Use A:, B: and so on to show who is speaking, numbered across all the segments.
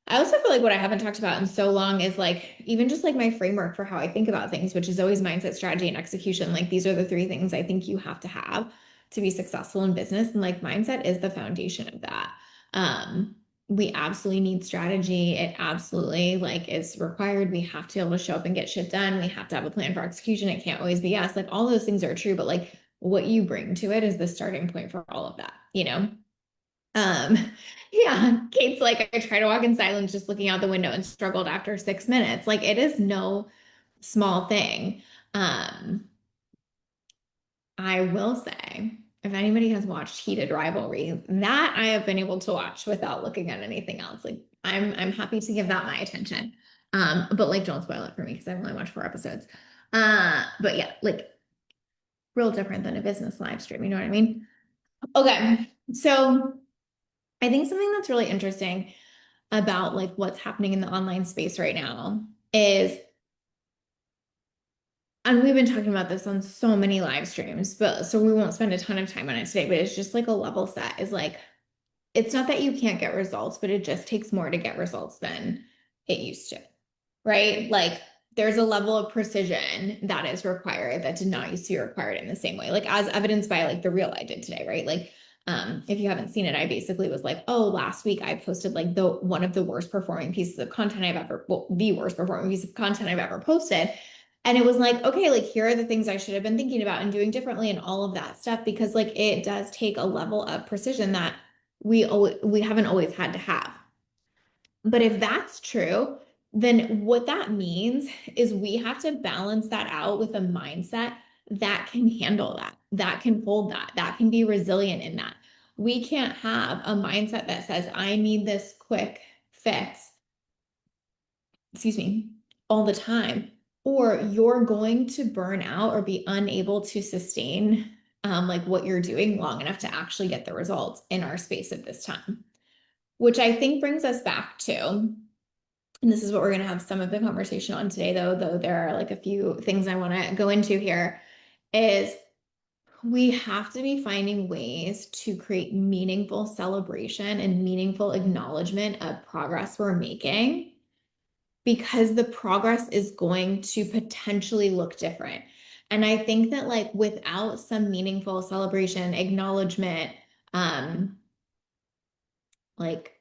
A: I also feel like what I haven't talked about in so long is like even just like my framework for how I think about things, which is always mindset, strategy, and execution. Like these are the three things I think you have to be successful in business. And like mindset is the foundation of that. Um, we absolutely need strategy. It absolutely like is required. We have to be able to show up and get shit done. We have to have a plan for execution. It can't always be yes. Like all those things are true, but like what you bring to it is the starting point for all of that, you know? Um, yeah, Kate's like, I try to walk in silence, just looking out the window and struggled after 6 minutes. Like it is no small thing. Um, I will say, if anybody has watched Heated Rivalry, that I have been able to watch without looking at anything else. Like I'm happy to give that my attention. But like don't spoil it for me because I've only watched 4 episodes. But yeah, like real different than a business live stream, you know what I mean? Okay. So I think something that's really interesting about like what's happening in the online space right now is, and we've been talking about this on so many live streams, but so we won't spend a ton of time on it today, but it's just like a level set is like, it's not that you can't get results, but it just takes more to get results than it used to, right? Like there's a level of precision that is required that did not used to be required in the same way, like as evidenced by like the reel I did today, right? Like, if you haven't seen it, I basically was like, oh, last week I posted like the one of the worst performing pieces of content I've ever, well, the worst performing piece of content I've ever posted. And it was like, okay, like here are the things I should have been thinking about and doing differently and all of that stuff, because like it does take a level of precision that we haven't always had to have. But if that's true, then what that means is we have to balance that out with a mindset that can handle that, that can hold that, that can be resilient in that. We can't have a mindset that says, I need this quick fix, excuse me, all the time, or you're going to burn out or be unable to sustain like what you're doing long enough to actually get the results in our space at this time. Which I think brings us back to, and this is what we're going to have some of the conversation on today, though there are like a few things I want to go into here, is we have to be finding ways to create meaningful celebration and meaningful acknowledgement of progress we're making, because the progress is going to potentially look different. And I think that like without some meaningful celebration, acknowledgement, um, like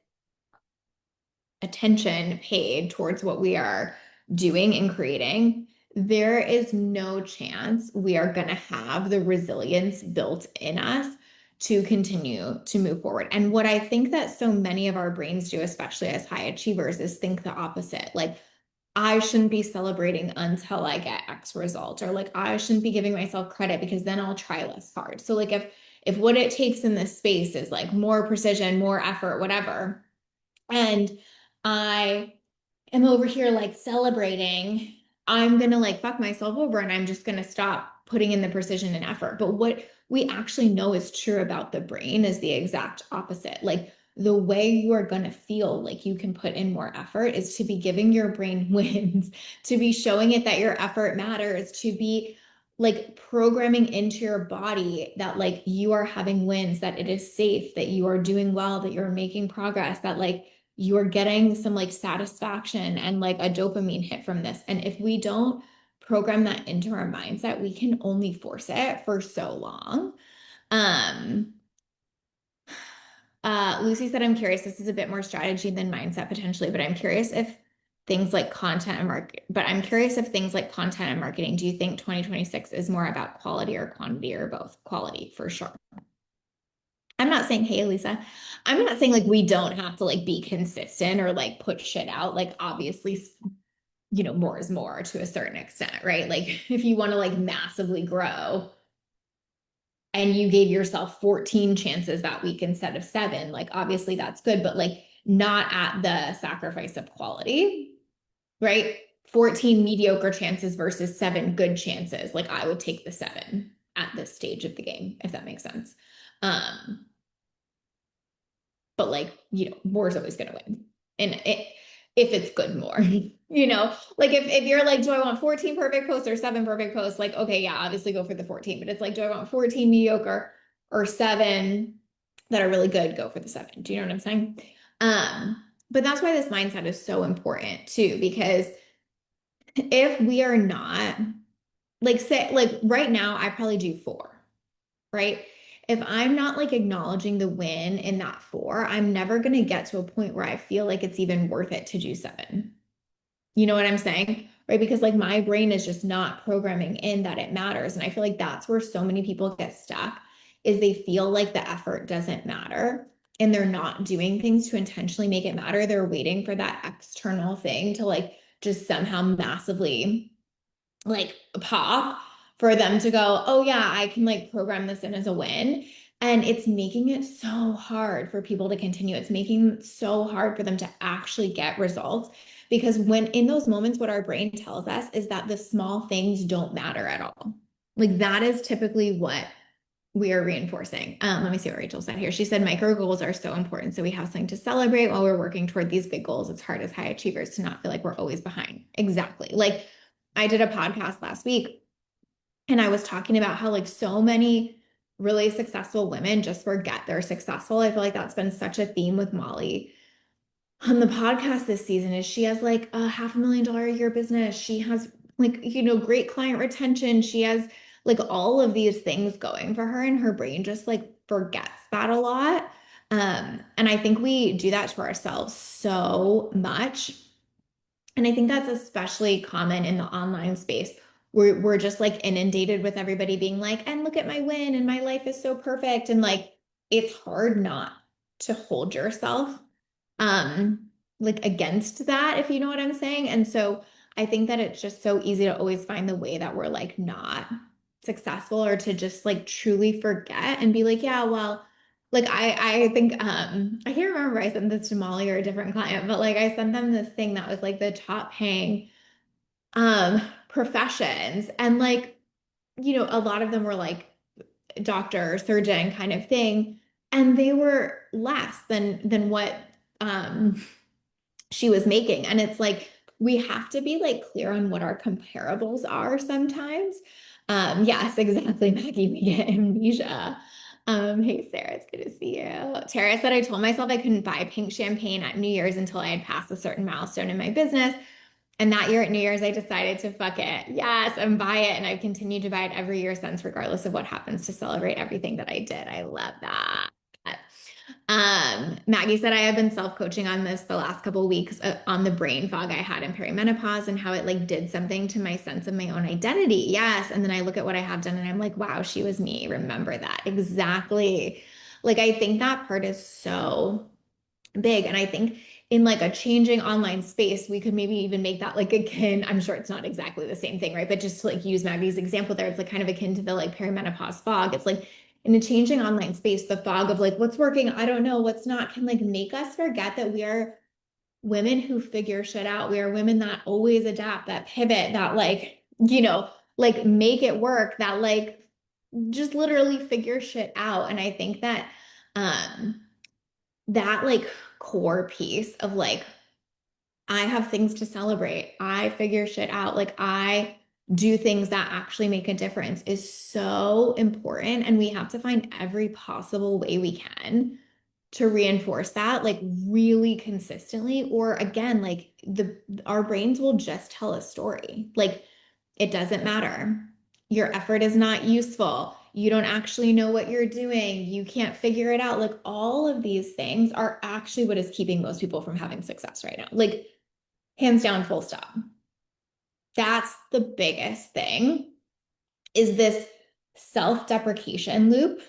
A: attention paid towards what we are doing and creating, there is no chance we are going to have the resilience built in us to continue to move forward. And what I think that so many of our brains do, especially as high achievers, is think the opposite. Like, I shouldn't be celebrating until I get X result, or like I shouldn't be giving myself credit because then I'll try less hard. So like if what it takes in this space is like more precision, more effort, whatever, and I am over here like celebrating, I'm gonna like fuck myself over and I'm just gonna stop putting in the precision and effort. But what we actually know is true about the brain is the exact opposite. Like the way you are gonna feel like you can put in more effort is to be giving your brain wins, to be showing it that your effort matters, to be like programming into your body that like you are having wins, that it is safe, that you are doing well, that you're making progress, that like you're getting some like satisfaction and like a dopamine hit from this. And if we don't program that into our mindset, we can only force it for so long. Um, Lucy said, I'm curious, this is a bit more strategy than mindset potentially, but I'm curious if things like content and market, but I'm curious if things like content and marketing, do you think 2026 is more about quality or quantity or both? Quality for sure. I'm not saying, hey, Lisa, I'm not saying like we don't have to like be consistent or like put shit out. Like, obviously, more is more to a certain extent, right? Like, if you want to like massively grow and you gave yourself 14 chances that week instead of 7, like, obviously that's good, but like not at the sacrifice of quality, right? 14 mediocre chances versus 7 good chances. Like, I would take the 7 at this stage of the game, if that makes sense. Um, but like more is always going to win, and if it's good more, like if you're like, do I want 14 perfect posts or 7 perfect posts, like, okay, yeah, obviously go for the 14, but it's like, do I want 14 mediocre or 7 that are really good? Go for the 7. Do you know what I'm saying? But that's why this mindset is so important too, because if we are not, like, say, like right now, I probably do four, right? If I'm not like acknowledging the win in that four, I'm never going to get to a point where I feel like it's even worth it to do seven. You know what I'm saying? Right? Because like my brain is just not programming in that it matters. And I feel like that's where so many people get stuck is they feel like the effort doesn't matter and they're not doing things to intentionally make it matter. They're waiting for that external thing to like just somehow massively like pop for them to go, oh yeah, I can like program this in as a win. And it's making it so hard for people to continue. It's making it so hard for them to actually get results. Because when in those moments, what our brain tells us is that the small things don't matter at all. Like that is typically what we are reinforcing. Let me see what Rachel said here. She said micro goals are so important. So we have something to celebrate while we're working toward these big goals. It's hard as high achievers to not feel like we're always behind. Exactly. Like I did a podcast last week and I was talking about how like so many really successful women just forget they're successful. I feel like that's been such a theme with Molly on the podcast this season is she has like a $500,000 a year business. She has like, great client retention. She has like all of these things going for her and her brain just like forgets that a lot. And I think we do that to ourselves so much. And I think that's especially common in the online space. We're just like inundated with everybody being like, and look at my win, and my life is so perfect. And like, it's hard not to hold yourself like against that, if you know what I'm saying. And so I think that it's just so easy to always find the way that we're like not successful or to just like truly forget and be like, yeah, well, like I think I can't remember if I sent this to Molly or a different client, but like I sent them this thing that was like the top paying professions. And like, a lot of them were like doctor, surgeon kind of thing. And they were less than what um she was making. And it's like we have to be like clear on what our comparables are sometimes. Yes, exactly, Maggie. We get amnesia. Hey Sarah, it's good to see you. Tara said I told myself I couldn't buy pink champagne at New Year's until I had passed a certain milestone in my business. And that year at New Year's, I decided to fuck it. Yes, and buy it. And I've continued to buy it every year since, regardless of what happens, to celebrate everything that I did. I love that. Maggie said I have been self-coaching on this the last couple of weeks on the brain fog I had in perimenopause and how it like did something to my sense of my own identity. Yes. And then I look at what I have done and I'm like, wow, she was me. Remember that. Exactly. Like I think that part is so big. And I think in like a changing online space, we could maybe even make that like akin. I'm sure it's not exactly the same thing, right? But just to like use Maggie's example there, it's like kind of akin to the like perimenopause fog. It's like in a changing online space, the fog of like what's working, I don't know, what's not, can like make us forget that we are women who figure shit out. We are women that always adapt, that pivot, that like, like make it work, that like just literally figure shit out. And I think that that like core piece of like, I have things to celebrate. I figure shit out. Like I do things that actually make a difference is so important. And we have to find every possible way we can to reinforce that like really consistently. Or again, like our brains will just tell a story. Like it doesn't matter. Your effort is not useful. You don't actually know what you're doing. You can't figure it out. Like all of these things are actually what is keeping most people from having success right now. Like hands down, full stop. That's the biggest thing is this self-deprecation loop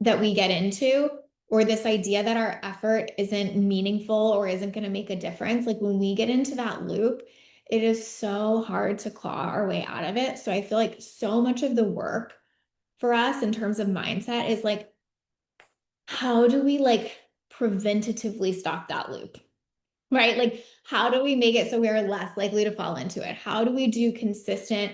A: that we get into, or this idea that our effort isn't meaningful or isn't going to make a difference. Like when we get into that loop, it is so hard to claw our way out of it. So I feel like so much of the work for us in terms of mindset is like, how do we like preventatively stop that loop? Right? Like, how do we make it so we are less likely to fall into it? How do we do consistent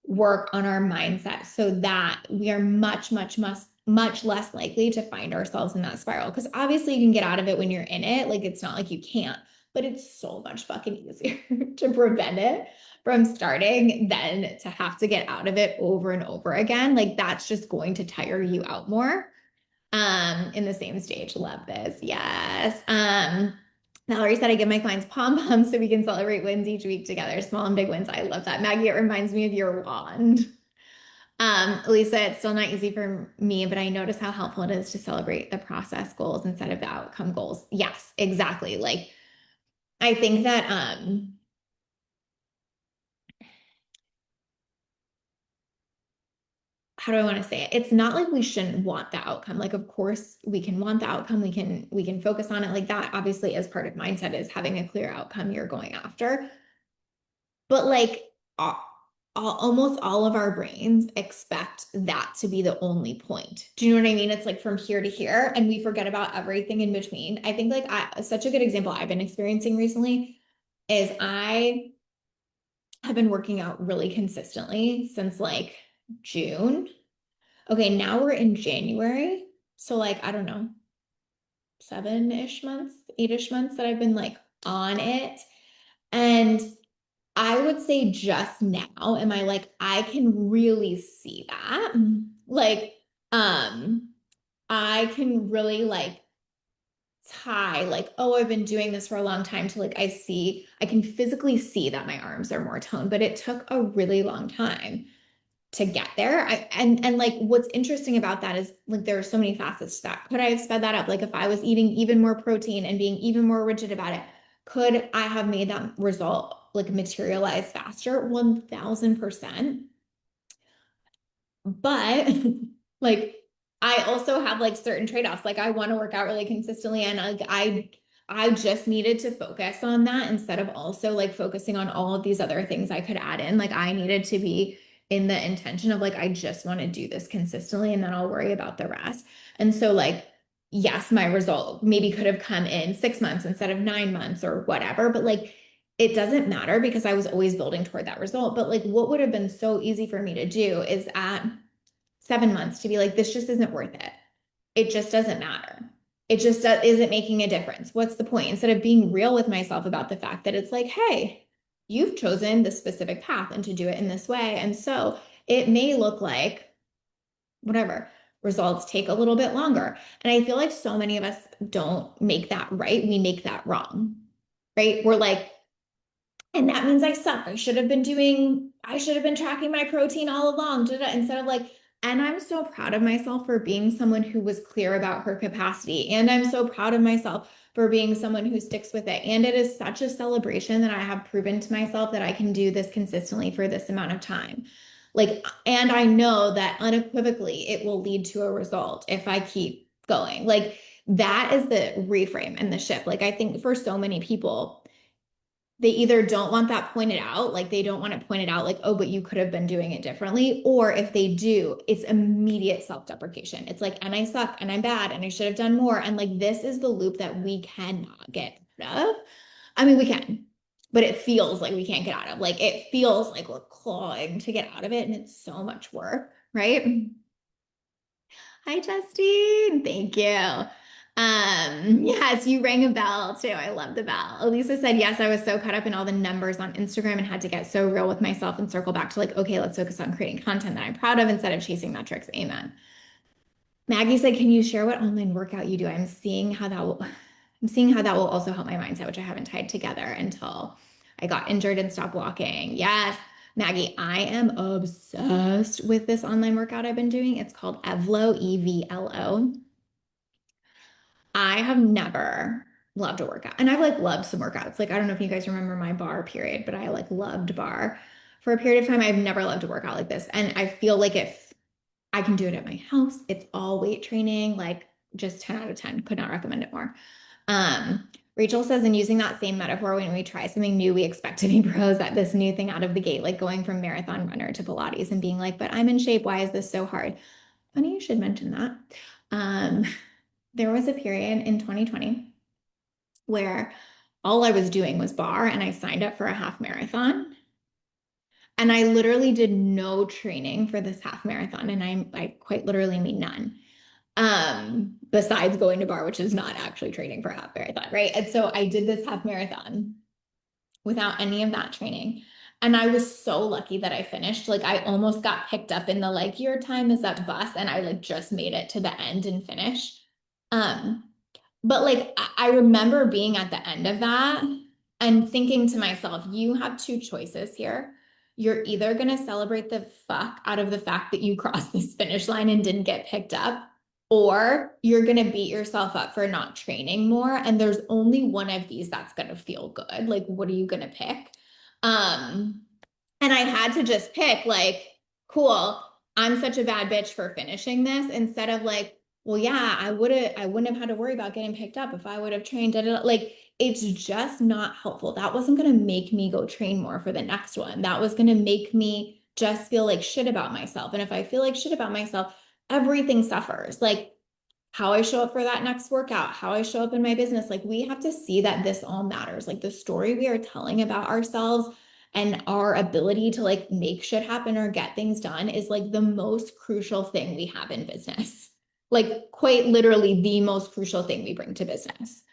A: work on our mindset so that we are much, much, much, much less likely to find ourselves in that spiral? Because obviously you can get out of it when you're in it. Like, it's not like you can't, but it's so much fucking easier to prevent it from starting than to have to get out of it over and over again. Like, that's just going to tire you out more. In the same stage. Love this. Yes. Valerie said I give my clients pom poms so we can celebrate wins each week together, small and big wins. I love that. Maggie, it reminds me of your wand. Lisa, it's still not easy for me, but I notice how helpful it is to celebrate the process goals instead of the outcome goals. Yes, exactly. Like I think that how do I want to say it? It's not like we shouldn't want the outcome. Like, of course, we can want the outcome. We can focus on it like that. Obviously, as part of mindset is having a clear outcome you're going after. But like almost all of our brains expect that to be the only point. Do you know what I mean? It's like from here to here, and we forget about everything in between. I think like such a good example I've been experiencing recently is I have been working out really consistently since like June. Okay, now we're in January. So like, I don't know, 7-ish months, 8-ish months that I've been like on it. And I would say just now am I like, I can really see that. Like, um, I can really like tie like, oh, I've been doing this for a long time to like I can physically see that my arms are more toned, but it took a really long time to get there. And like what's interesting about that is like there are so many facets to that. Could I have sped that up? Like if I was eating even more protein and being even more rigid about it, could I have made that result like materialize faster? 1000%. But like I also have like certain trade-offs. Like I want to work out really consistently and like I just needed to focus on that instead of also like focusing on all of these other things I could add in. Like I needed to be in the intention of like I just want to do this consistently and then I'll worry about the rest. And so like yes, my result maybe could have come in 6 months instead of 9 months or whatever, but like it doesn't matter because I was always building toward that result. But like what would have been so easy for me to do is at 7 months to be like, this just isn't worth it. It just doesn't matter. It just isn't making a difference. What's the point? Instead of being real with myself about the fact that it's like, hey, you've chosen this specific path and to do it in this way. And so it may look like whatever results take a little bit longer. And I feel like so many of us don't make that right. We make that wrong, right? We're like, and that means I suck. I should have been tracking my protein all along, instead of like, and I'm so proud of myself for being someone who was clear about her capacity. And I'm so proud of myself for being someone who sticks with it. And it is such a celebration that I have proven to myself that I can do this consistently for this amount of time. Like, and I know that unequivocally it will lead to a result if I keep going. Like, that is the reframe and the shift. Like, I think for so many people, they either don't want that pointed out, like they don't want it pointed out, like, oh, but you could have been doing it differently. Or if they do, it's immediate self-deprecation. It's like, and I suck and I'm bad and I should have done more. And like, this is the loop that we cannot get out of. I mean, we can, but it feels like we can't get out of. Like, it feels like we're clawing to get out of it. And it's so much work, right? Hi, Justine. Thank you. Yes, you rang a bell too. I love the bell. Elisa said, yes, I was so caught up in all the numbers on Instagram and had to get so real with myself and circle back to like, okay, let's focus on creating content that I'm proud of instead of chasing metrics. Amen. Maggie said, can you share what online workout you do? I'm seeing how that will also help my mindset, which I haven't tied together until I got injured and stopped walking. Yes, Maggie, I am obsessed with this online workout I've been doing. It's called Evlo, EVLO. I have never loved a workout. And I've like loved some workouts. Like, I don't know if you guys remember my bar period, but I like loved bar for a period of time. I've never loved a workout like this. And I feel like if I can do it at my house, it's all weight training, like just 10 out of 10. Could not recommend it more. Rachel says, and using that same metaphor, when we try something new, we expect to be pros at this new thing out of the gate, like going from marathon runner to Pilates and being like, but I'm in shape. Why is this so hard? Funny you should mention that. Um, there was a period in 2020 where all I was doing was bar and I signed up for a half marathon. And I literally did no training for this half marathon. And I quite literally mean none. Besides going to bar, which is not actually training for a half marathon, right? And so I did this half marathon without any of that training. And I was so lucky that I finished. Like I almost got picked up in the like, your time is up bus. And I like just made it to the end and finish. Um, but like I remember being at the end of that and thinking to myself, you have two choices here. You're either going to celebrate the fuck out of the fact that you crossed this finish line and didn't get picked up, or you're going to beat yourself up for not training more. And there's only one of these that's going to feel good. Like, what are you going to pick? Um, and I had to just pick, like, cool, I'm such a bad bitch for finishing this instead of like, well, yeah, I wouldn't have had to worry about getting picked up if I would have trained. Da, da, da. Like, it's just not helpful. That wasn't going to make me go train more for the next one. That was going to make me just feel like shit about myself. And if I feel like shit about myself, everything suffers. Like, how I show up for that next workout, how I show up in my business. Like we have to see that this all matters. Like the story we are telling about ourselves and our ability to like make shit happen or get things done is like the most crucial thing we have in business. Like quite literally the most crucial thing we bring to business.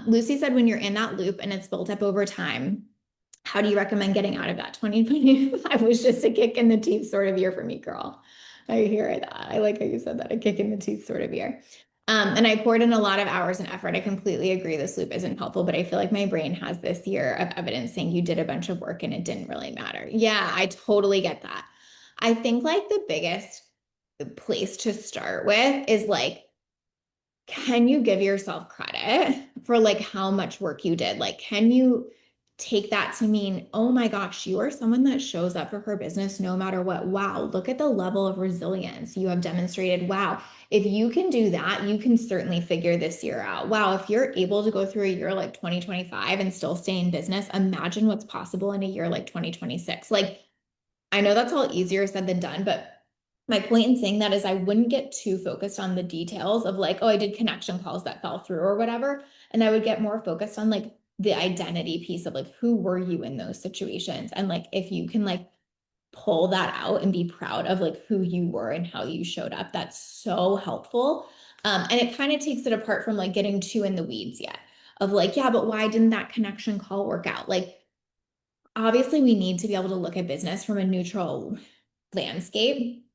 A: Lucy said when you're in that loop and it's built up over time, how do you recommend getting out of that? 2025 was just a kick in the teeth sort of year for me, girl. I hear that. I like how you said that, a kick in the teeth sort of year. And I poured in a lot of hours and effort. I completely agree this loop isn't helpful, but I feel like my brain has this year of evidence saying you did a bunch of work and it didn't really matter. Yeah, I totally get that. I think like the biggest place to start with is like, can you give yourself credit for like how much work you did? Like, can you take that to mean, oh my gosh, you are someone that shows up for her business no matter what? Wow, look at the level of resilience you have demonstrated. Wow, if you can do that, you can certainly figure this year out. Wow, if you're able to go through a year like 2025 and still stay in business, imagine what's possible in a year like 2026. Like, I know that's all easier said than done, but my point in saying that is I wouldn't get too focused on the details of like, oh, I did connection calls that fell through or whatever. And I would get more focused on like the identity piece of like, who were you in those situations? And like, if you can like pull that out and be proud of like who you were and how you showed up, that's so helpful. And it kind of takes it apart from like getting too in the weeds yet of like, yeah, but why didn't that connection call work out? Like, obviously, we need to be able to look at business from a neutral landscape.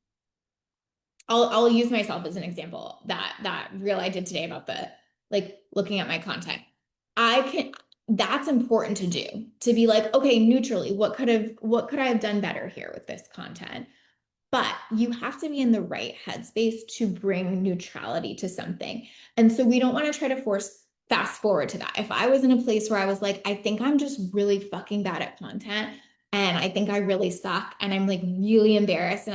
A: I'll use myself as an example. That reel I did today about the like looking at my content. I can That's important to do, to be like, okay, neutrally, what could I have done better here with this content? But you have to be in the right headspace to bring neutrality to something. And so we don't want to try to force fast forward to that. If I was in a place where I was like, I think I'm just really fucking bad at content and I think I really suck and I'm like really embarrassed and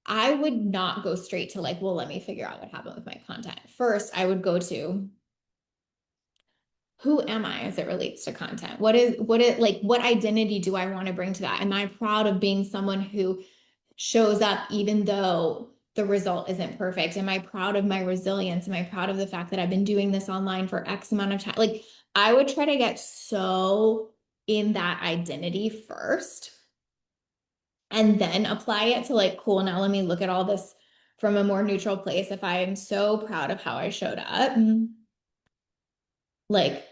A: I would not go straight to like, well, let me figure out what happened with my content. First, I would go to who am I as it relates to content? What identity do I want to bring to that? Am I proud of being someone who shows up even though the result isn't perfect? Am I proud of my resilience? Am I proud of the fact that I've been doing this online for X amount of time? Like, I would try to get so in that identity first and then apply it to like, cool, now let me look at all this from a more neutral place. If I am so proud of how I showed up, like,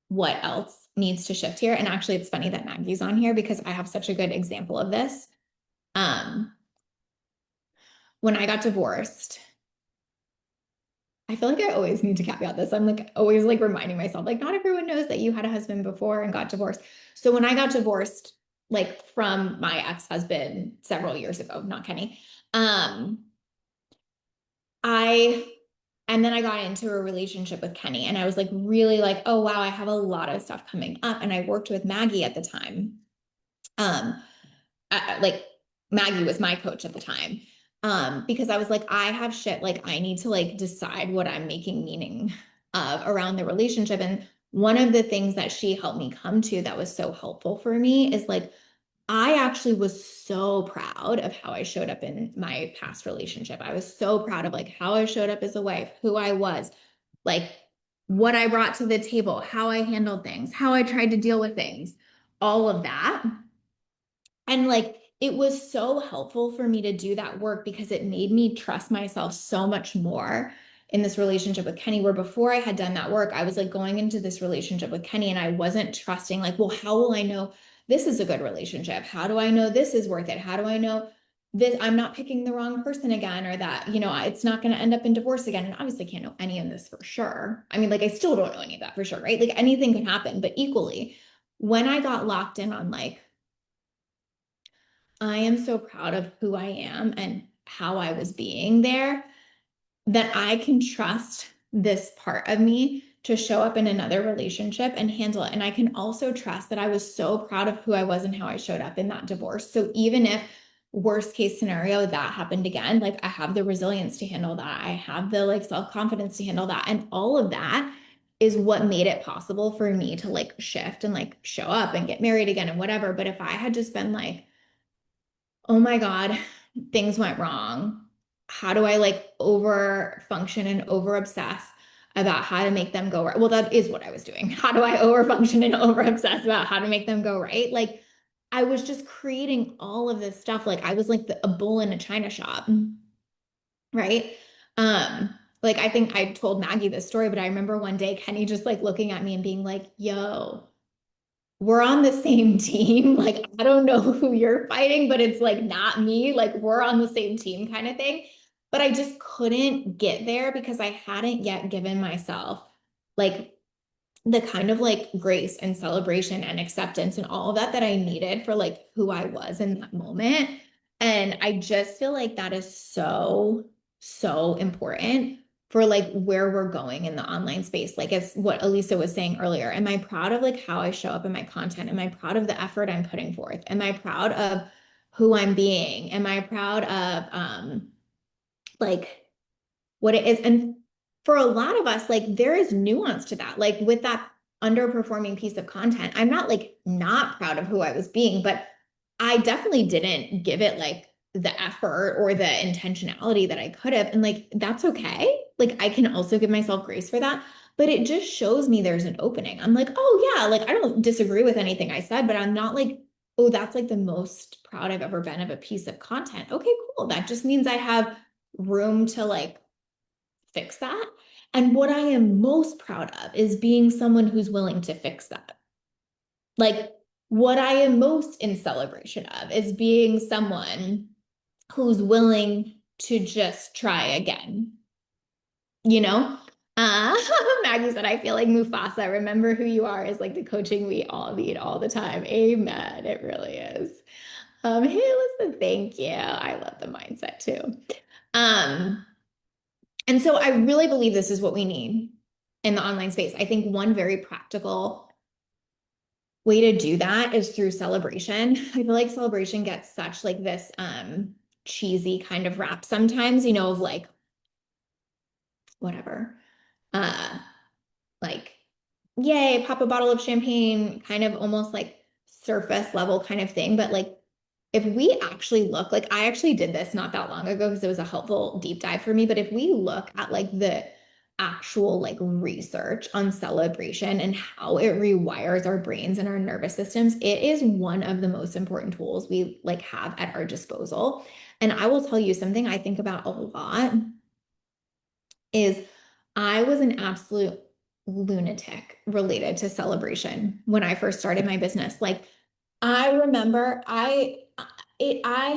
A: what else needs to shift here? And actually, it's funny that Maggie's on here because I have such a good example of this. Um, when I got divorced, I feel like I always need to caveat this. I'm like always like reminding myself, like, not everyone knows that you had a husband before and got divorced. So when I got divorced, like from my ex-husband several years ago, not Kenny, um, I and then I got into a relationship with Kenny and I was like really like, oh wow, I have a lot of stuff coming up. And I worked with Maggie at the time. Um, like Maggie was my coach at the time. Because I was like, I have shit, like I need to like decide what I'm making meaning of around the relationship. And one of the things that she helped me come to that was so helpful for me is like, I actually was so proud of how I showed up in my past relationship. I was so proud of like how I showed up as a wife, who I was, like what I brought to the table, how I handled things, how I tried to deal with things, all of that. And like it was so helpful for me to do that work because it made me trust myself so much more in this relationship with Kenny, where before I had done that work, I was like going into this relationship with Kenny and I wasn't trusting, like, well, how will I know this is a good relationship? How do I know this is worth it? How do I know this, I'm not picking the wrong person again, or that, it's not going to end up in divorce again. And obviously can't know any of this for sure. I mean, like, I still don't know any of that for sure, right? Like anything can happen, but equally, when I got locked in on like, I am so proud of who I am and how I was being there, that I can trust this part of me to show up in another relationship and handle it. And I can also trust that I was so proud of who I was and how I showed up in that divorce. So even if worst case scenario that happened again, like I have the resilience to handle that. I have the like self-confidence to handle that. And all of that is what made it possible for me to like shift and like show up and get married again and whatever. But if I had just been like, oh my God, things went wrong. How do I like over function and over obsess about how to make them go right? Well, that is what I was doing. How do I over function and over obsess about how to make them go right? Like I was just creating all of this stuff. Like I was like a bull in a china shop, right? Like I think I told Maggie this story, but I remember one day Kenny just like looking at me and being like, yo, we're on the same team. Like, I don't know who you're fighting, but it's like not me. Like, we're on the same team kind of thing. But I just couldn't get there because I hadn't yet given myself like the kind of like grace and celebration and acceptance and all of that that I needed for like who I was in that moment. And I just feel like that is so, so important for like where we're going in the online space. Like it's what Elisa was saying earlier. Am I proud of like how I show up in my content? Am I proud of the effort I'm putting forth? Am I proud of who I'm being? Am I proud of like what it is? And for a lot of us, like there is nuance to that. Like with that underperforming piece of content, I'm not like not proud of who I was being, but I definitely didn't give it like the effort or the intentionality that I could have. And like that's okay. Like I can also give myself grace for that. But it just shows me there's an opening. I'm like, oh yeah, like I don't disagree with anything I said, but I'm not like, oh, that's like the most proud I've ever been of a piece of content. Okay, cool. That just means I have room to like fix that. And what I am most proud of is being someone who's willing to fix that. Like, what I am most in celebration of is being someone who's willing to just try again, you know? Uh, Maggie said, I feel like Mufasa. Remember who you are is like the coaching we all need all the time. Amen. It really is. Hey, listen, thank you. I love the mindset too. Um, And so I really believe this is what we need in the online space. I think one very practical way to do that is through celebration. I feel like celebration gets such like this cheesy kind of rap sometimes, of like whatever. Uh like yay, pop a bottle of champagne, kind of almost like surface level kind of thing, but like if we actually look, like I actually did this not that long ago because it was a helpful deep dive for me, but if we look at like the actual like research on celebration and how it rewires our brains and our nervous systems, it is one of the most important tools we like have at our disposal. And I will tell you something I think about a lot is I was an absolute lunatic related to celebration when I first started my business. Like I remember I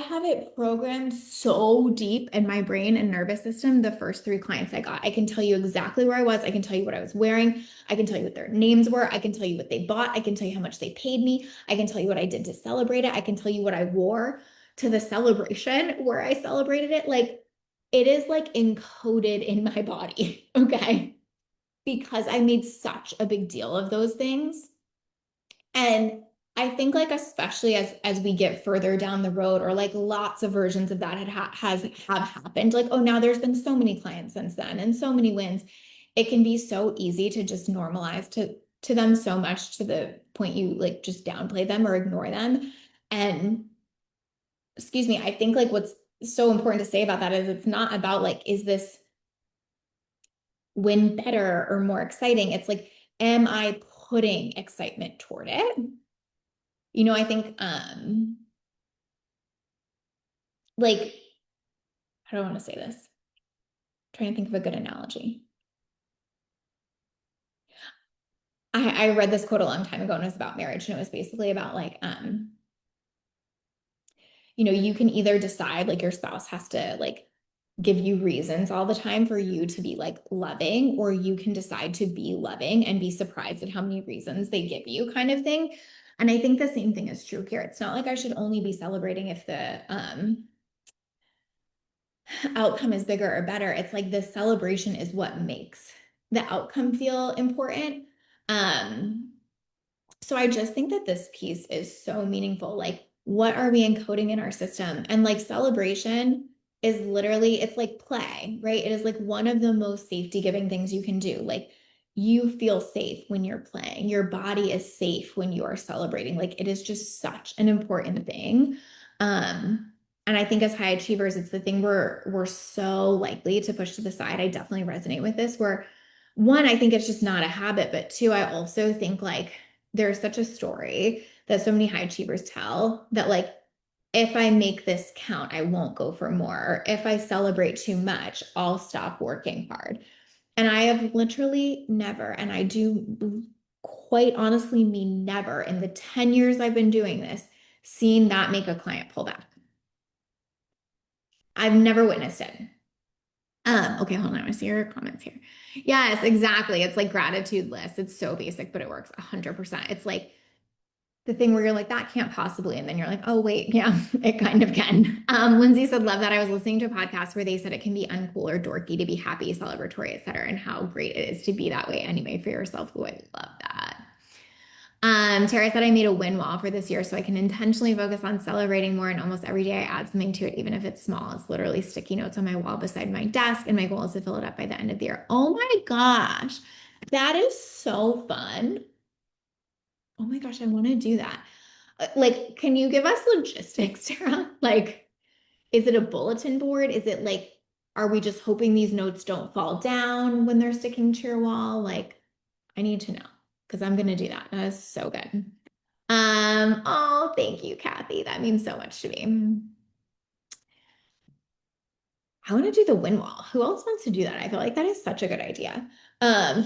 A: have it programmed so deep in my brain and nervous system the first three clients I got. I can tell you exactly where I was. I can tell you what I was wearing. I can tell you what their names were. I can tell you what they bought. I can tell you how much they paid me. I can tell you what I did to celebrate it. I can tell you what I wore to the celebration where I celebrated it. Like it is like encoded in my body, okay? Because I made such a big deal of those things. And I think like especially as we get further down the road or like lots of versions of that have happened, like oh now there's been so many clients since then and so many wins, it can be so easy to just normalize to them so much to the point you like just downplay them or ignore them. And excuse me, I think like what's so important to say about that is it's not about like is this win better or more exciting? It's like am I putting excitement toward it? I think like how do I want to say this? I'm trying to think of a good analogy. I read this quote a long time ago and it was about marriage and it was basically about like you can either decide like your spouse has to like give you reasons all the time for you to be like loving, or you can decide to be loving and be surprised at how many reasons they give you, kind of thing. And I think the same thing is true here. It's not like I should only be celebrating if the outcome is bigger or better. It's like the celebration is what makes the outcome feel important. Um, so I just think that this piece is so meaningful. Like, what are we encoding in our system? And like celebration is literally, it's like play, right? It is like one of the most safety giving things you can do. Like, you feel safe when you're playing. Your body is safe when you are celebrating. Like, it is just such an important thing. Um, and I think as high achievers, it's the thing we're so likely to push to the side. I definitely resonate with this, where one, I think it's just not a habit, but two, I also think like there's such a story that so many high achievers tell that like if I make this count, I won't go for more. Or if I celebrate too much, I'll stop working hard. And I have literally never, and I do quite honestly mean never in the 10 years I've been doing this, seen that make a client pull back. I've never witnessed it. Okay, hold on. I see your comments here. Yes, exactly. It's like gratitude lists. It's so basic, but it works 100%. It's like the thing where you're like, that can't possibly. And then you're like, oh, wait, yeah, it kind of can. Lindsay said, love that. I was listening to a podcast where they said it can be uncool or dorky to be happy, celebratory, et cetera, and how great it is to be that way anyway for yourself. Oh, I love that. Tara said I made a win wall for this year so I can intentionally focus on celebrating more, and almost every day I add something to it, even if it's small. It's literally sticky notes on my wall beside my desk, and my goal is to fill it up by the end of the year. Oh my gosh, that is so fun. Oh my gosh, I want to do that. Like, can you give us logistics, Tara? Like, is it a bulletin board? Is it like, are we just hoping these notes don't fall down when they're sticking to your wall? Like, I need to know because I'm gonna do that. That is so good. Oh, thank you, Kathy. That means so much to me. I want to do the wind wall. Who else wants to do that? I feel like that is such a good idea.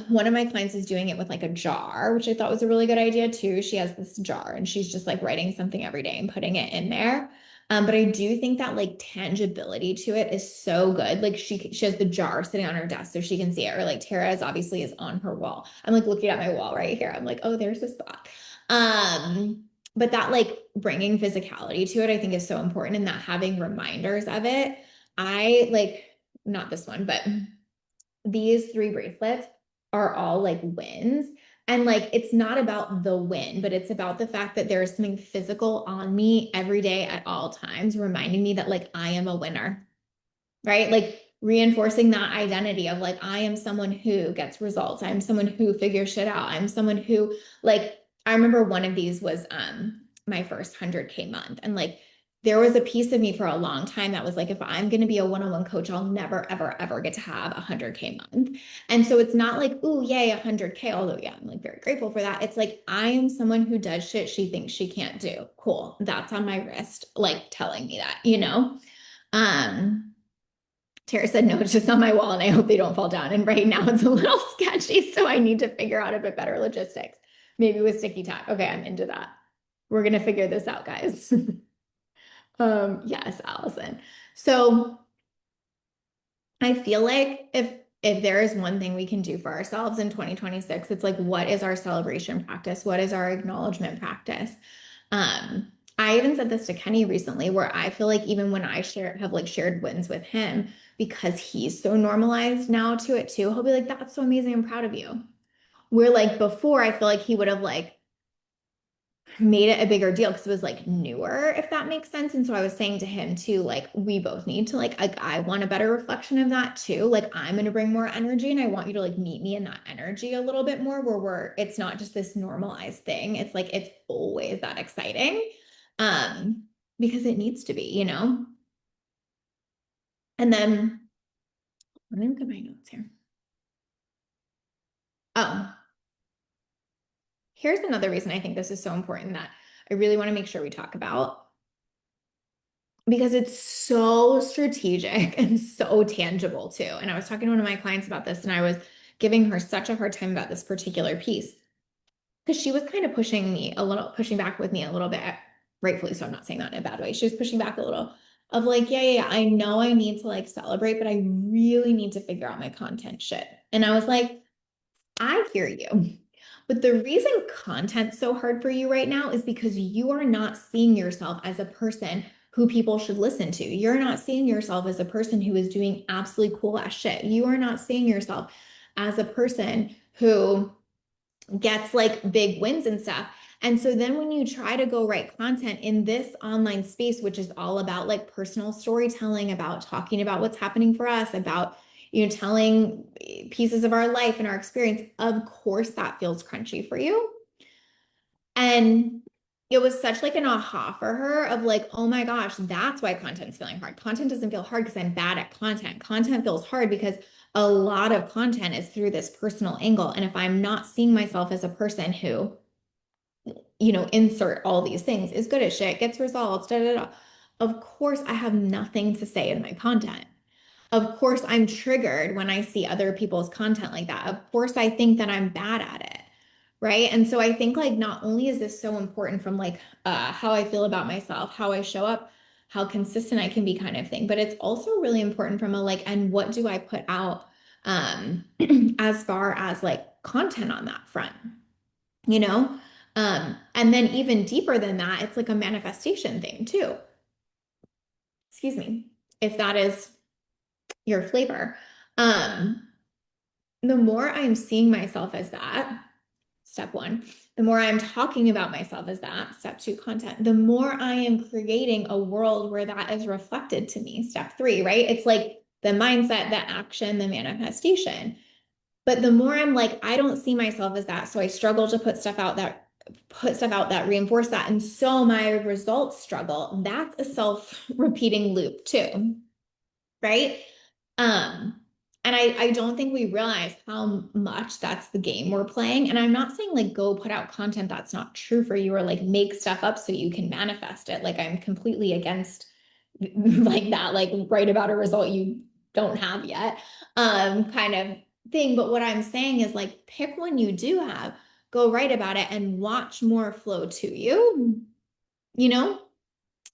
A: One of my clients is doing it with like a jar, which I thought was a really good idea too. She has this jar and she's just like writing something every day and putting it in there. But I do think that like tangibility to it is so good. Like she has the jar sitting on her desk so she can see it. Or like Tara's obviously is on her wall. I'm like looking at my wall right here. I'm like, oh, there's this thought. But that like bringing physicality to it, I think is so important, and that having reminders of it. I like not this one, but these three bracelets are all like wins. And like it's not about the win, but it's about the fact that there's something physical on me every day at all times, reminding me that like I am a winner, right? Like reinforcing that identity of like, I am someone who gets results. I'm someone who figures shit out. I'm someone who like, I remember one of these was my first 100K month. And like, there was a piece of me for a long time that was like, if I'm going to be a one-on-one coach, I'll never, ever, ever get to have 100K month. And so it's not like, ooh, yay, 100K. Although, yeah, I'm like very grateful for that. It's like, I am someone who does shit she thinks she can't do. Cool. That's on my wrist, like telling me that. Um, Tara said, no, it's just on my wall and I hope they don't fall down. And right now it's a little sketchy, so I need to figure out a bit better logistics. Maybe with sticky tack. Okay, I'm into that. We're gonna figure this out, guys. Yes, Allison. So I feel like if there is one thing we can do for ourselves in 2026, it's like, what is our celebration practice? What is our acknowledgement practice? I even said this to Kenny recently, where I feel like even when I have like shared wins with him, because he's so normalized now to it too, he'll be like, that's so amazing. I'm proud of you. Where like before, I feel like he would have like made it a bigger deal because it was like newer, if that makes sense. And so I was saying to him too, like, we both need to like, I want a better reflection of that too. Like, I'm going to bring more energy and I want you to like meet me in that energy a little bit more, where it's not just this normalized thing. It's like, it's always that exciting. Um, because it needs to be. And then let me look at my notes here. Oh, here's another reason I think this is so important that I really want to make sure we talk about, because it's so strategic and so tangible too. And I was talking to one of my clients about this, and I was giving her such a hard time about this particular piece because she was kind of pushing back with me a little bit. rightfully so, I'm not saying that in a bad way. She was pushing back a little of like, yeah, I know I need to like celebrate, but I really need to figure out my content shit. And I was like, I hear you. But the reason content's so hard for you right now is because you are not seeing yourself as a person who people should listen to. You're not seeing yourself as a person who is doing absolutely cool ass shit. You are not seeing yourself as a person who gets like big wins and stuff. And so then when you try to go write content in this online space, which is all about like personal storytelling, about talking about what's happening for us, about, telling pieces of our life and our experience, of course that feels crunchy for you. And it was such like an aha for her of like, oh my gosh, that's why content's feeling hard. Content doesn't feel hard because I'm bad at content. Content feels hard because a lot of content is through this personal angle. And if I'm not seeing myself as a person who, insert all these things, is good at shit, gets results, da da da. Of course, I have nothing to say in my content. Of course, I'm triggered when I see other people's content like that. Of course, I think that I'm bad at it. Right. And so I think like not only is this so important from like how I feel about myself, how I show up, how consistent I can be kind of thing, but it's also really important from a like, and what do I put out um as far as like content on that front, you know? And then even deeper than that, it's like a manifestation thing too. Excuse me, if that is your flavor. Um, the more I'm seeing myself as that, step one, the more I'm talking about myself as that, step two, content, the more I am creating a world where that is reflected to me, step three, right? It's like the mindset, the action, the manifestation. But the more I'm like, I don't see myself as that. So I struggle to put stuff out that reinforce that. And so my results struggle. That's a self-repeating loop too, right? Um, and I don't think we realize how much that's the game we're playing. And I'm not saying like go put out content that's not true for you or like make stuff up so you can manifest it. Like I'm completely against like that, like write about a result you don't have yet, kind of thing. But what I'm saying is like pick one you do have, go write about it and watch more flow to you, you know?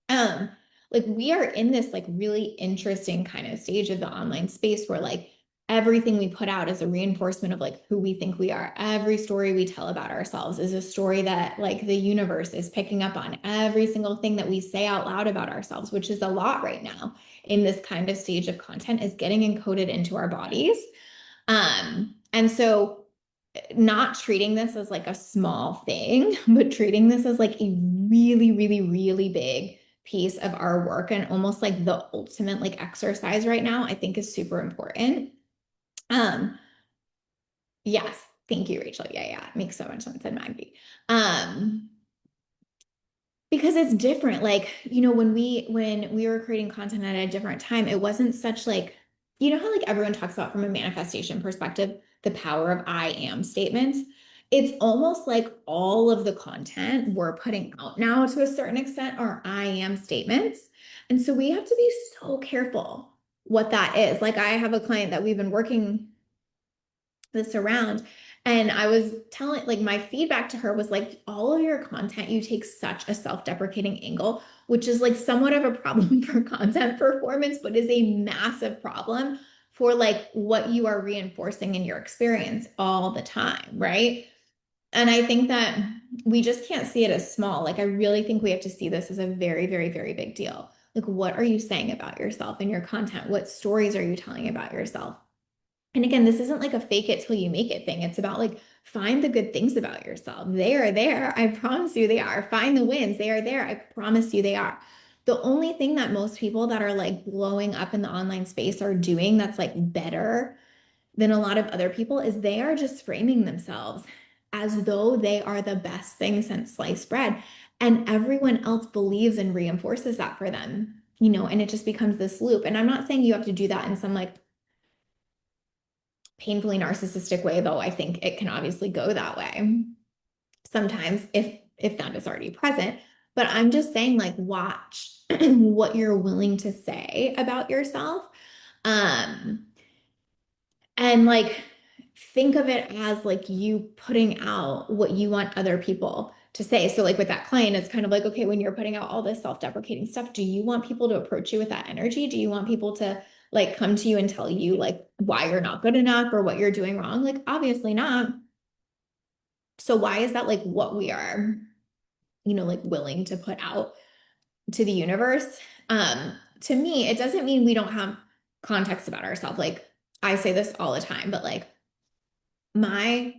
A: Um, like we are in this like really interesting kind of stage of the online space where like everything we put out is a reinforcement of like who we think we are. Every story we tell about ourselves is a story that like the universe is picking up on. Every single thing that we say out loud about ourselves, which is a lot right now in this kind of stage of content, is getting encoded into our bodies. And so not treating this as like a small thing, but treating this as like a really, really, really big piece of our work and almost like the ultimate like exercise right now, I think is super important. Um, yes, thank you, Rachel. Yeah, it makes so much sense in Maggie. Um, because it's different. Like, when we were creating content at a different time, it wasn't such like, how like everyone talks about from a manifestation perspective, the power of I am statements. It's almost like all of the content we're putting out now to a certain extent are I am statements. And so we have to be so careful what that is. Like I have a client that we've been working this around. And I was telling, like, my feedback to her was like, all of your content, you take such a self-deprecating angle, which is like somewhat of a problem for content performance, but is a massive problem for like what you are reinforcing in your experience all the time, right? And I think that we just can't see it as small. Like, I really think we have to see this as a very, very, very big deal. Like, what are you saying about yourself in your content? What stories are you telling about yourself? And again, this isn't like a fake it till you make it thing. It's about like find the good things about yourself. They are there. I promise you they are. Find the wins. They are there. I promise you they are. The only thing that most people that are like blowing up in the online space are doing that's like better than a lot of other people is they are just framing themselves as though they are the best thing since sliced bread. And everyone else believes and reinforces that for them, and it just becomes this loop. And I'm not saying you have to do that in some like painfully narcissistic way, though I think it can obviously go that way sometimes if that is already present. But I'm just saying, like, watch what you're willing to say about yourself. Um, and like think of it as like you putting out what you want other people to say. So like with that client, it's kind of like, okay, when you're putting out all this self-deprecating stuff, do you want people to approach you with that energy? Do you want people to like come to you and tell you like why you're not good enough or what you're doing wrong? Like obviously not. So why is that like what we are, like willing to put out to the universe? To me, it doesn't mean we don't have context about ourselves. Like I say this all the time, but like my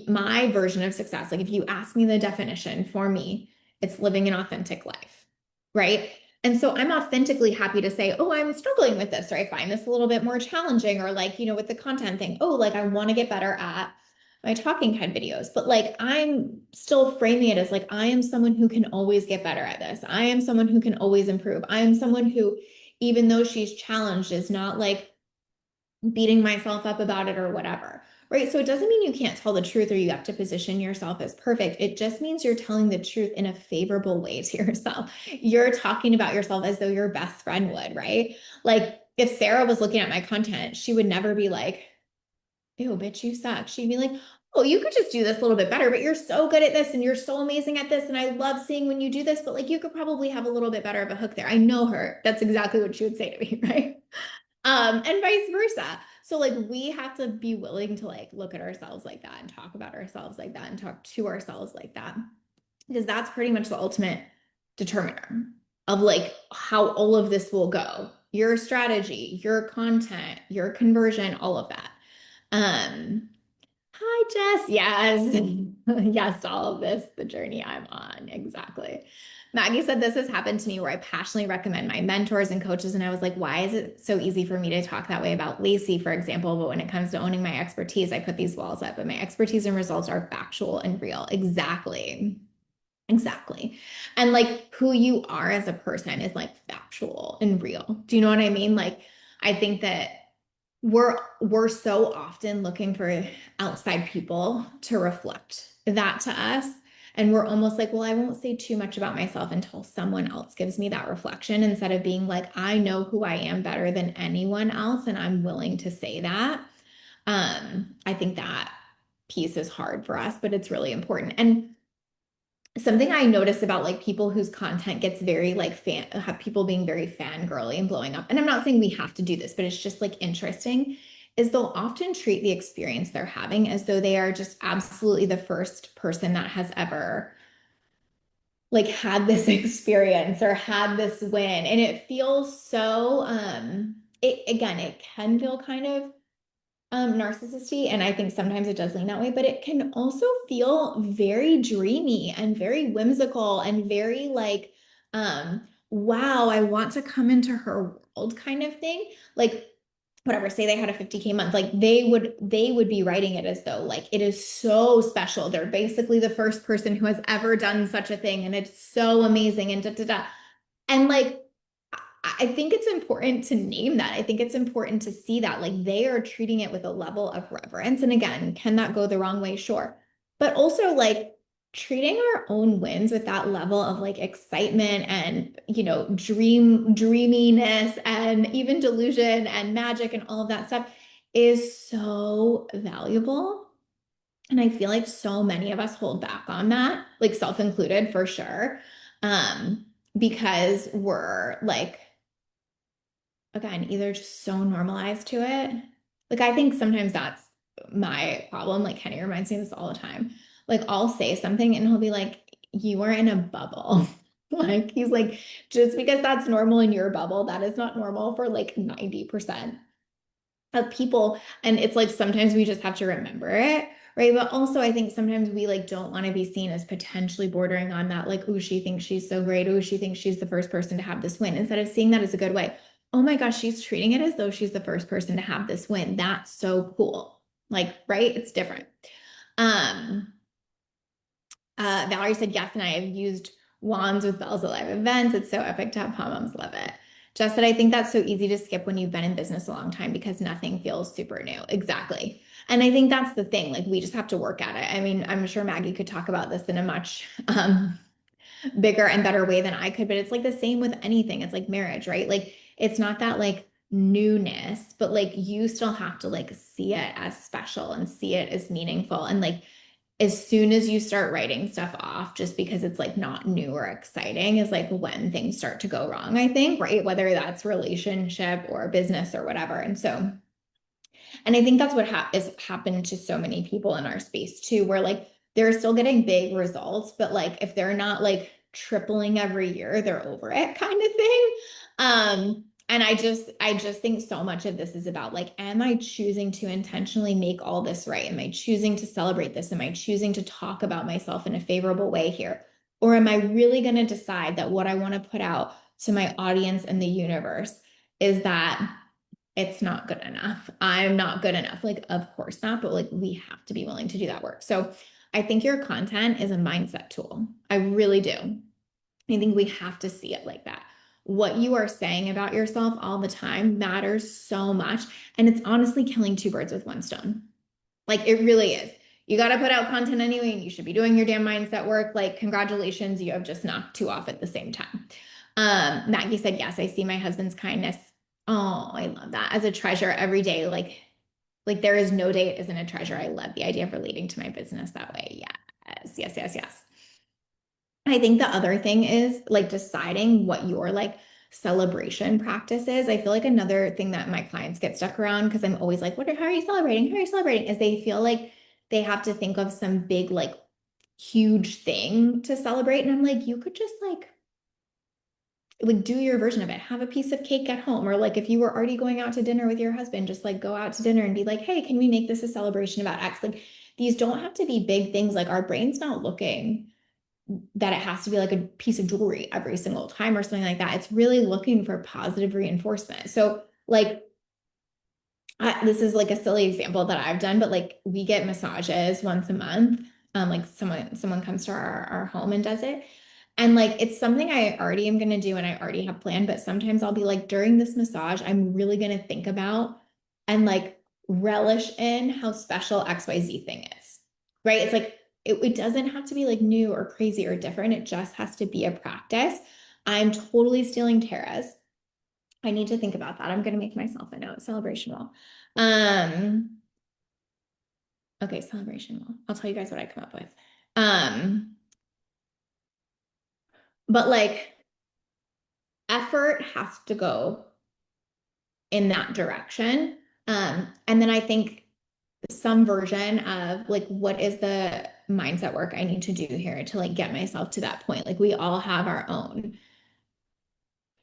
A: my version of success, like if you ask me the definition for me, it's living an authentic life, right? And so I'm authentically happy to say, oh, I'm struggling with this, or I find this a little bit more challenging, or like, with the content thing, oh, like I want to get better at my talking head videos, but like I'm still framing it as like I am someone who can always get better at this. I am someone who can always improve. I am someone who, even though she's challenged, is not like beating myself up about it or whatever. Right. So it doesn't mean you can't tell the truth or you have to position yourself as perfect. It just means you're telling the truth in a favorable way to yourself. You're talking about yourself as though your best friend would, right? Like if Sarah was looking at my content, she would never be like, ew, bitch, you suck. She'd be like, oh, you could just do this a little bit better, but you're so good at this and you're so amazing at this. And I love seeing when you do this, but like you could probably have a little bit better of a hook there. I know her. That's exactly what she would say to me, right? And vice versa. So like we have to be willing to like look at ourselves like that and talk about ourselves like that and talk to ourselves like that. Because that's pretty much the ultimate determiner of like how all of this will go. Your strategy, your content, your conversion, all of that. Um, Hi, Jess. Yes. Yes, to all of this, the journey I'm on. Exactly. Maggie said this has happened to me where I passionately recommend my mentors and coaches. And I was like, why is it so easy for me to talk that way about Lacey, for example? But when it comes to owning my expertise, I put these walls up, but my expertise and results are factual and real. Exactly. Exactly. And like who you are as a person is like factual and real. Do you know what I mean? Like, I think that we're so often looking for outside people to reflect that to us. And we're almost like, well, I won't say too much about myself until someone else gives me that reflection instead of being like, I know who I am better than anyone else, and I'm willing to say that. I think that piece is hard for us, but it's really important. And something I notice about like people whose content gets very like have people being very fangirly and blowing up. And I'm not saying we have to do this, but it's just like interesting is they'll often treat the experience they're having as though they are just absolutely the first person that has ever like had this experience or had this win. And it feels so it again, it can feel kind of narcissistic, and I think sometimes it does lean that way, but it can also feel very dreamy and very whimsical and very like, wow, I want to come into her world kind of thing. Like whatever, say they had a 50K month, like they would be writing it as though like it is so special. They're basically the first person who has ever done such a thing, and it's so amazing and da da da. And like I think it's important to name that. I think it's important to see that like they are treating it with a level of reverence. And again, can that go the wrong way? Sure. But also like treating our own wins with that level of like excitement and, dreaminess and even delusion and magic and all of that stuff is so valuable. And I feel like so many of us hold back on that, like self included for sure. Um, because we're like, again, either just so normalized to it. Like I think sometimes that's my problem. Like Kenny reminds me of this all the time. Like I'll say something and he'll be like, you are in a bubble. Like he's like, just because that's normal in your bubble, that is not normal for like 90% of people. And it's like sometimes we just have to remember it. Right. But also I think sometimes we like don't want to be seen as potentially bordering on that, like, oh, she thinks she's so great. Oh, she thinks she's the first person to have this win. Instead of seeing that as a good way. Oh my gosh, she's treating it as though she's the first person to have this win. That's so cool. Like, right? It's different. Um, Valerie said, yes, and I have used wands with bells at live events. It's so epic to have pom-poms. Love it. Jess said, I think that's so easy to skip when you've been in business a long time because nothing feels super new. Exactly. And I think that's the thing. Like we just have to work at it. I mean, I'm sure Maggie could talk about this in a much bigger and better way than I could, but it's like the same with anything. It's like marriage, right? Like it's not that like newness, but like you still have to like see it as special and see it as meaningful and like as soon as you start writing stuff off, just because it's like not new or exciting, is like when things start to go wrong, I think, right? Whether that's relationship or business or whatever. And I think that's what is happened to so many people in our space too, where like they're still getting big results, but like if they're not like tripling every year, they're over it kind of thing. And I just think so much of this is about like, am I choosing to intentionally make all this right? Am I choosing to celebrate this? Am I choosing to talk about myself in a favorable way here? Or am I really going to decide that what I want to put out to my audience and the universe is that it's not good enough. I'm not good enough. Like, of course not, but like we have to be willing to do that work. So I think your content is a mindset tool. I really do. I think we have to see it like that. What you are saying about yourself all the time matters so much. And it's honestly killing two birds with one stone. Like it really is. You got to put out content anyway, and you should be doing your damn mindset work. Like, congratulations, you have just knocked two off at the same time. Maggie said, yes, I see my husband's kindness. Oh, I love that as a treasure every day. Like there is no day it isn't a treasure. I love the idea of relating to my business that way. Yes, yes, yes, yes. I think the other thing is like deciding what your like celebration practice is. I feel like another thing that my clients get stuck around because I'm always like, how are you celebrating? How are you celebrating? Is they feel like they have to think of some big, like huge thing to celebrate. And I'm like, you could just like do your version of it. Have a piece of cake at home. Or like if you were already going out to dinner with your husband, just like go out to dinner and be like, hey, can we make this a celebration about X? Like these don't have to be big things. Like our brain's not looking that it has to be like a piece of jewelry every single time or something like that. It's really looking for positive reinforcement. So, like, this is like a silly example that I've done, but like we get massages once a month. Like someone comes to our home and does it. And like it's something I already am gonna do and I already have planned, but sometimes I'll be like during this massage, I'm really gonna think about and like relish in how special XYZ thing is. Right? It's like it doesn't have to be like new or crazy or different. It just has to be a practice. I'm totally stealing Tara's. I need to think about that. I'm gonna make myself a note. Celebration wall. Um, okay, celebration wall. I'll tell you guys what I come up with. Um, but like effort has to go in that direction. And then I think some version of like what is the mindset work I need to do here to like get myself to that point. Like we all have our own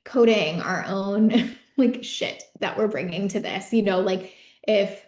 A: coding, our own like shit that we're bringing to this, like if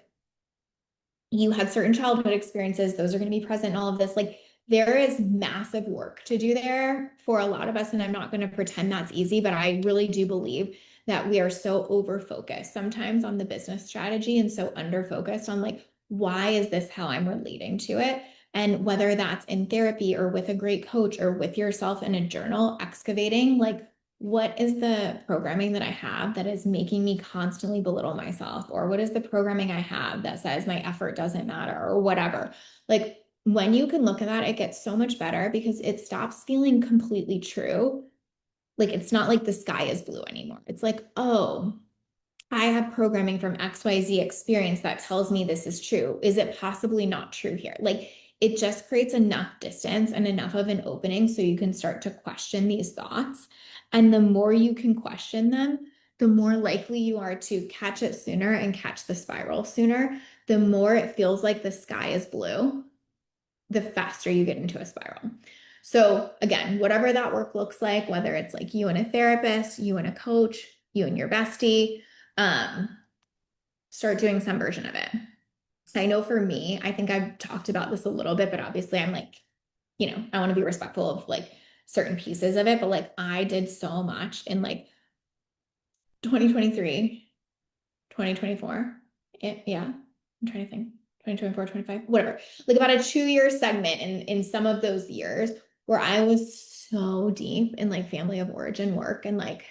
A: you had certain childhood experiences, those are going to be present in all of this. Like there is massive work to do there for a lot of us. And I'm not going to pretend that's easy, but I really do believe that we are so over focused sometimes on the business strategy and so under focused on like, why is this how I'm relating to it? And whether that's in therapy or with a great coach or with yourself in a journal, excavating like, what is the programming that I have that is making me constantly belittle myself? Or what is the programming I have that says my effort doesn't matter or whatever? Like when you can look at that, it gets so much better because it stops feeling completely true. Like it's not like the sky is blue anymore. It's like, oh, I have programming from XYZ experience that tells me this is true. Is it possibly not true here? Like it just creates enough distance and enough of an opening so you can start to question these thoughts. And the more you can question them, the more likely you are to catch it sooner and catch the spiral sooner. The more it feels like the sky is blue, the faster you get into a spiral. So, again, whatever that work looks like, whether it's like you and a therapist, you and a coach, you and your bestie, um, start doing some version of it. I know for me, I think I've talked about this a little bit, but obviously I'm like, I want to be respectful of like certain pieces of it, but like I did so much in like 2023, 2024. Yeah, I'm trying to think. 2024, 25, whatever. Like about a 2-year segment in some of those years where I was so deep in like family of origin work and like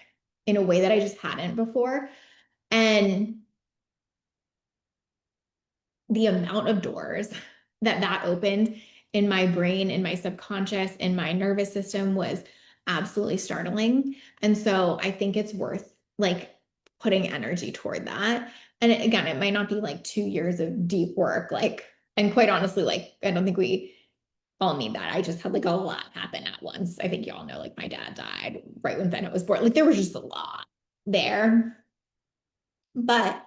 A: in a way that I just hadn't before. And the amount of doors that opened in my brain, in my subconscious, in my nervous system was absolutely startling. And so I think it's worth like putting energy toward that. And again, it might not be like 2 years of deep work, like, and quite honestly, like, I don't think we all need that. I just had like a lot happen at once. I think you all know, like my dad died right when Bennett was born. Like there was just a lot there. But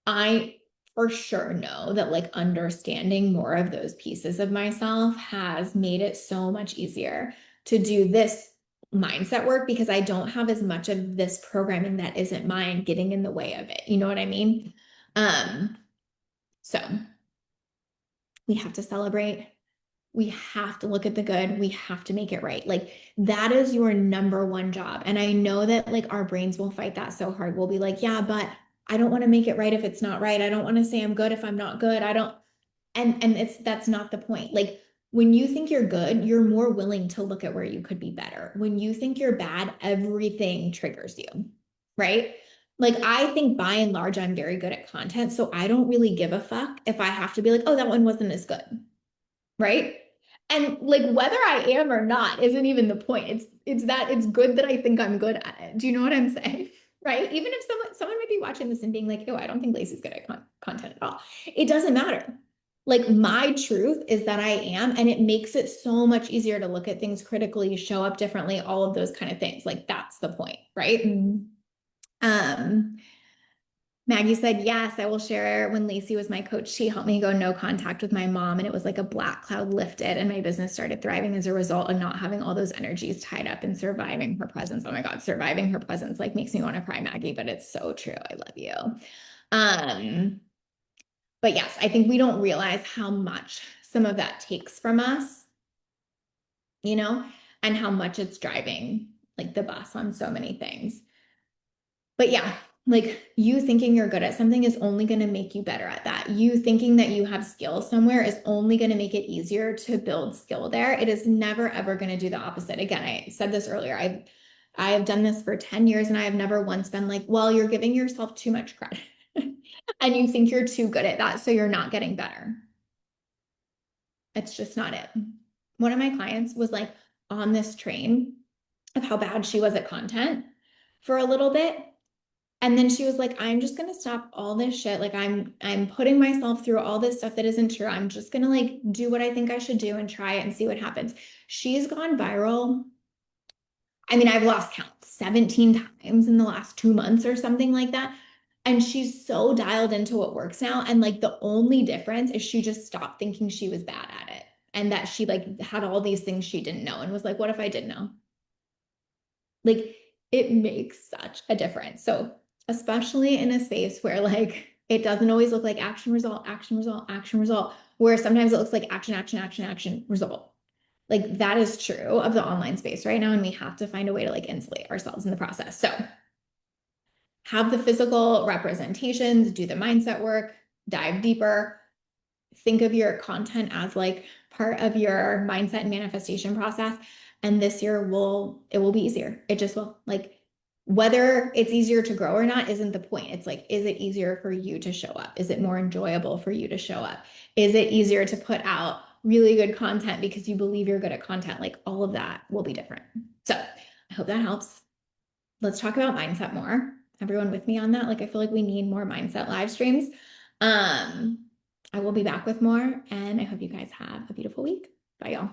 A: I for sure know that like understanding more of those pieces of myself has made it so much easier to do this mindset work because I don't have as much of this programming that isn't mine getting in the way of it. You know what I mean? Um, so we have to celebrate. We have to look at the good. We have to make it right. Like that is your number one job. And I know that like our brains will fight that so hard. We'll be like, yeah, but I don't want to make it right if it's not right. I don't want to say I'm good if I'm not good. I don't and it's that's not the point. Like when you think you're good, you're more willing to look at where you could be better. When you think you're bad, everything triggers you, right? Like I think by and large I'm very good at content, so I don't really give a fuck if I have to be like, "Oh, that one wasn't as good." Right? And like whether I am or not isn't even the point. It's that it's good that I think I'm good at it. Do you know what I'm saying? Right? Even if someone might be watching this and being like, "Oh, I don't think Lacey's good at content at all." It doesn't matter. Like my truth is that I am, and it makes it so much easier to look at things critically, show up differently, all of those kind of things. Like that's the point, right? Um, Maggie said, yes, I will share. When Lacey was my coach, she helped me go no contact with my mom. And it was like a black cloud lifted, and my business started thriving as a result of not having all those energies tied up and surviving her presence. Oh my God, surviving her presence like makes me want to cry, Maggie, but it's so true. I love you. Um, but yes, I think we don't realize how much some of that takes from us, you know, and how much it's driving like the bus on so many things. But yeah, like you thinking you're good at something is only going to make you better at that. You thinking that you have skill somewhere is only going to make it easier to build skill there. It is never ever going to do the opposite. Again, I said this earlier. I have done this for 10 years and I have never once been like, well, you're giving yourself too much credit. And you think you're too good at that, so you're not getting better. It's just not it. One of my clients was like on this train of how bad she was at content for a little bit. And then she was like, I'm just gonna stop all this shit. Like I'm putting myself through all this stuff that isn't true. I'm just gonna like do what I think I should do and try it and see what happens. She's gone viral. I mean, I've lost count 17 times in the last 2 months or something like that. And she's so dialed into what works now. And like the only difference is she just stopped thinking she was bad at it. And that she like had all these things she didn't know and was like, what if I did know? Like it makes such a difference. So, especially in a space where like it doesn't always look like action, result, action, result, action, result, where sometimes it looks like action, action, action, action, result. Like that is true of the online space right now. And we have to find a way to like insulate ourselves in the process. So, have the physical representations, do the mindset work, dive deeper, think of your content as like part of your mindset and manifestation process. And this year it will be easier. It just will. Like whether it's easier to grow or not isn't the point. It's like, is it easier for you to show up? Is it more enjoyable for you to show up? Is it easier to put out really good content because you believe you're good at content? Like all of that will be different. So I hope that helps. Let's talk about mindset more. Everyone with me on that? Like I feel like we need more mindset live streams. Um, I will be back with more, and I hope you guys have a beautiful week. Bye, y'all.